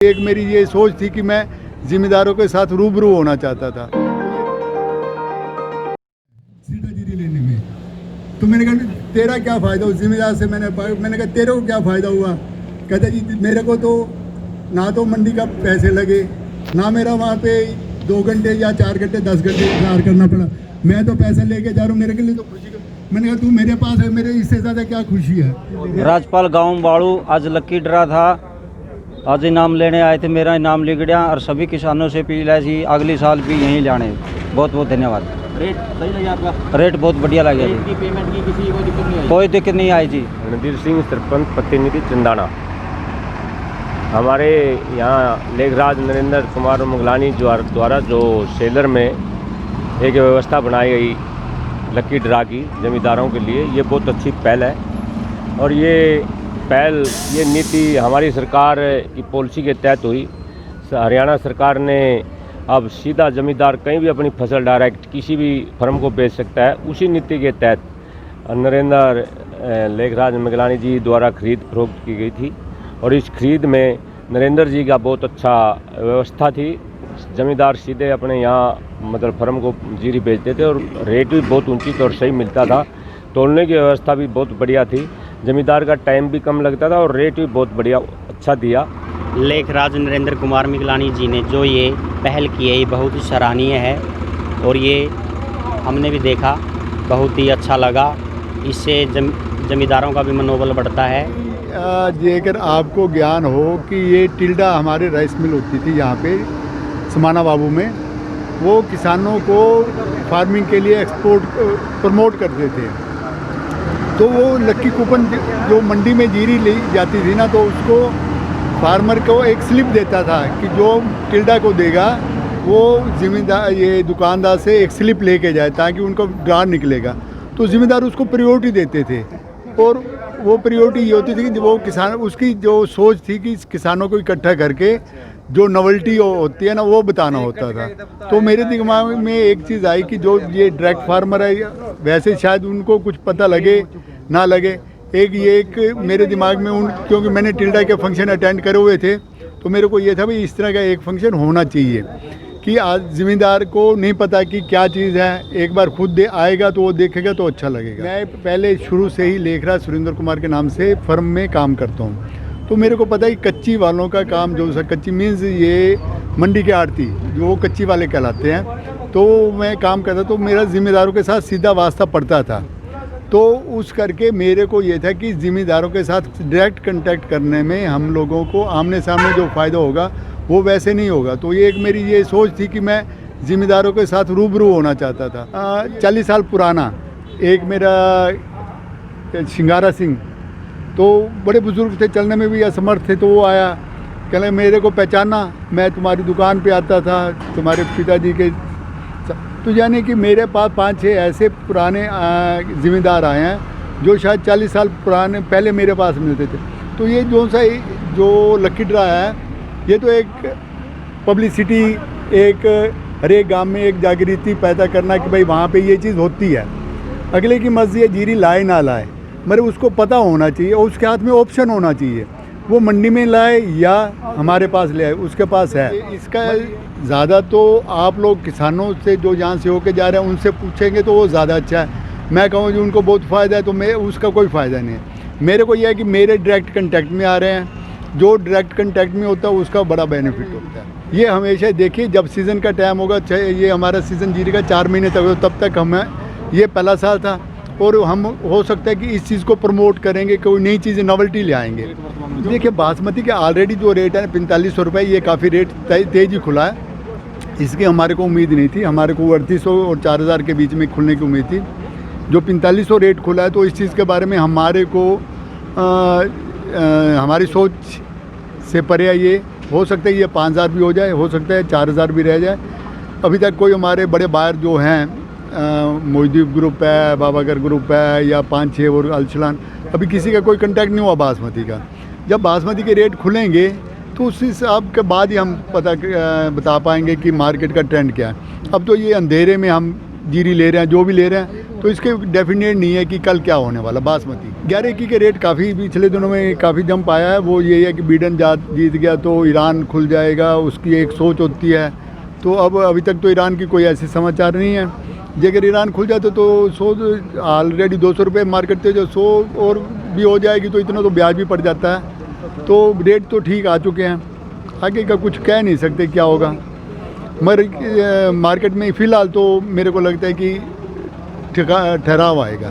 एक मेरी ये सोच थी कि मैं जिम्मेदारों के साथ रूबरू होना चाहता था सीधा जीरी लेने में। तो मैंने कहा तेरा क्या फ़ायदा उस जिम्मेदार से। मैंने कहा तेरे को क्या फ़ायदा हुआ। कहता जी मेरे को तो ना तो मंडी का पैसे लगे, ना मेरा वहाँ पे 2 घंटे या 4 घंटे 10 घंटे इंतजार करना पड़ा। मैं तो पैसा लेके जा रहा हूँ, मेरे के लिए तो खुशी का। मैंने कहा तू मेरे पास है, मेरे इससे ज़्यादा क्या खुशी है। राजपाल गांव बाड़ू आज लक्की ड्रा था, आज इनाम लेने आए थे, मेरा इनाम लिख गया और सभी किसानों से अपील है जी अगले साल भी यहीं लाने। बहुत बहुत धन्यवाद। रेट सही लगे आपका? रेट बहुत बढ़िया लगे जी। की पेमेंट की किसी कोई दिक्कत नहीं आई? कोई दिक्कत नहीं आई जी। रणधीर सिंह सरपंच प्रतिनिधि चंदाना। हमारे यहाँ लेखराज नरेंद्र कुमार मुगलानी द्वारा जो सेलर में एक व्यवस्था बनाई गई लक्की ड्रा की जमींदारों के लिए, ये बहुत अच्छी पहल है। और ये नीति हमारी सरकार की पॉलिसी के तहत हुई। हरियाणा सरकार ने अब सीधा जमींदार कहीं भी अपनी फसल डायरेक्ट किसी भी फर्म को बेच सकता है। उसी नीति के तहत नरेंद्र लेखराज मुगलानी जी द्वारा खरीद फरोख्त की गई थी और इस खरीद में नरेंद्र जी का बहुत अच्छा व्यवस्था थी। जमींदार सीधे अपने यहाँ मतलब फर्म को जीरी बेचते थे और रेट भी बहुत उचित और सही मिलता था। तोलने की व्यवस्था भी बहुत बढ़िया थी, जमींदार का टाइम भी कम लगता था और रेट भी बहुत बढ़िया अच्छा दिया। लेखराज नरेंद्र कुमार मिगलानी जी ने जो ये पहल की है ये बहुत ही सराहनीय है और ये हमने भी देखा, बहुत ही अच्छा लगा। इससे जमींदारों का भी मनोबल बढ़ता है। ये अगर आपको ज्ञान हो कि ये टिल्डा हमारे राइस मिल होती थी यहाँ पे समाना बाबू में, वो किसानों को फार्मिंग के लिए एक्सपोर्ट प्रमोट करते थे। तो वो लक्की कूपन जो मंडी में जीरी ली जाती थी ना, तो उसको फार्मर को एक स्लिप देता था कि जो टिल्डा को देगा वो जिम्मेदार ये दुकानदार से एक स्लिप लेके जाए ताकि उनको ड्रा निकलेगा। तो जिम्मेदार उसको प्रायोरिटी देते थे और वो प्रायोरिटी ये होती थी कि वो किसान, उसकी जो सोच थी कि किसानों को इकट्ठा करके जो नॉवेल्टी होती है ना वो बताना होता था। तो मेरे दिमाग में एक चीज़ आई कि जो ये डायरेक्ट फार्मर है वैसे शायद उनको कुछ पता लगे ना लगे। एक मेरे दिमाग में क्योंकि मैंने टिल्डा के फंक्शन अटेंड करे हुए थे तो मेरे को ये था भाई इस तरह का एक फंक्शन होना चाहिए कि आज ज़िम्मेदार को नहीं पता कि क्या चीज़ है, एक बार खुद आएगा तो वो देखेगा तो अच्छा लगेगा। मैं पहले शुरू से ही लेखराज सुरेंद्र कुमार के नाम से फर्म में काम करता हूँ, तो मेरे को पता है कच्ची वालों का काम जो कच्ची मीन्स ये मंडी के आड़ती जो कच्ची वाले कहलाते हैं, तो मैं काम करता तो मेरा ज़िम्मेदारों के साथ सीधा वास्ता पड़ता था। तो उस करके मेरे को ये था कि ज़िम्मेदारों के साथ डायरेक्ट कांटेक्ट करने में हम लोगों को आमने सामने जो फ़ायदा होगा वो वैसे नहीं होगा। तो ये एक मेरी ये सोच थी कि मैं ज़िम्मेदारों के साथ रूबरू होना चाहता था। 40 साल पुराना एक मेरा शिंगारा सिंह, तो बड़े बुज़ुर्ग थे, चलने में भी असमर्थ थे, तो वो आया, कहने मेरे को पहचाना, मैं तुम्हारी दुकान पे आता था तुम्हारे पिताजी के। तो यानी कि मेरे पास 5-6 ऐसे पुराने ज़िम्मेदार आए हैं जो शायद 40 साल पुराने पहले मेरे पास मिलते थे। तो ये जो लक्की ड्रा है ये तो एक पब्लिसिटी, एक हर एक गाँव में एक जागृति पैदा करना कि भाई वहाँ पे ये चीज़ होती है। अगले की मर्ज़ी है जीरी लाए ना लाए, मगर उसको पता होना चाहिए और उसके हाथ में ऑप्शन होना चाहिए, वो मंडी में लाए या हमारे पास ले आए, उसके पास है। इसका ज़्यादा तो आप लोग किसानों से जो यहाँ से होके जा रहे हैं उनसे पूछेंगे तो वो ज़्यादा अच्छा है। मैं कहूँ कि उनको बहुत फ़ायदा है तो मैं उसका कोई फ़ायदा नहीं है। मेरे को यह है कि मेरे डायरेक्ट कंटेक्ट में आ रहे हैं, जो डायरेक्ट कंटेक्ट में होता है उसका बड़ा बेनिफिट होता है। ये हमेशा देखिए जब सीज़न का टाइम होगा, ये हमारा सीज़न जीरी का 4 महीने तक हो, तब तक हमें ये पहला साल था और हम हो सकता है कि इस चीज़ को प्रमोट करेंगे, कोई नई चीज़ें नॉवेल्टी ले आएंगे। देखिए बासमती के ऑलरेडी जो रेट है 4500 रुपये, ये काफ़ी रेट तेज़ी खुला है। इसकी हमारे को उम्मीद नहीं थी, हमारे को 3800 और 4000 के बीच में खुलने की उम्मीद थी। जो 4500 रेट खुला है तो इस चीज़ के बारे में हमारे को हमारी सोच से परे है। ये हो सकता है ये 5000 भी हो जाए, हो सकता है 4000 भी रह जाए। अभी तक कोई हमारे बड़े बायर जो हैं मोहदीप ग्रुप है, बाबागर ग्रुप है या 5-6 और अलचलान, अभी किसी का कोई कांटेक्ट नहीं हुआ बासमती का। जब बासमती के रेट खुलेंगे तो उस हिसाब के बाद ही हम बता पाएंगे कि मार्केट का ट्रेंड क्या है। अब तो ये अंधेरे में हम जीरी ले रहे हैं, जो भी ले रहे हैं तो इसके डेफिनेट नहीं है कि कल क्या होने वाला। बासमती 11 के रेट काफ़ी पिछले दिनों में काफ़ी जंप आया है। वो ये है कि बिडेन जीत गया तो ईरान खुल जाएगा, उसकी एक सोच होती है। तो अब अभी तक तो ईरान की कोई ऐसे समाचार नहीं है। जे अगर ईरान खुल जाता तो 100 ऑलरेडी 200 रुपये मार्केट थे, जो 100 और भी हो जाएगी तो इतना तो ब्याज भी पड़ जाता है। तो रेट तो ठीक आ चुके हैं, आगे का कुछ कह नहीं सकते क्या होगा। मगर मार्केट में फ़िलहाल तो मेरे को लगता है कि ठहराव आएगा।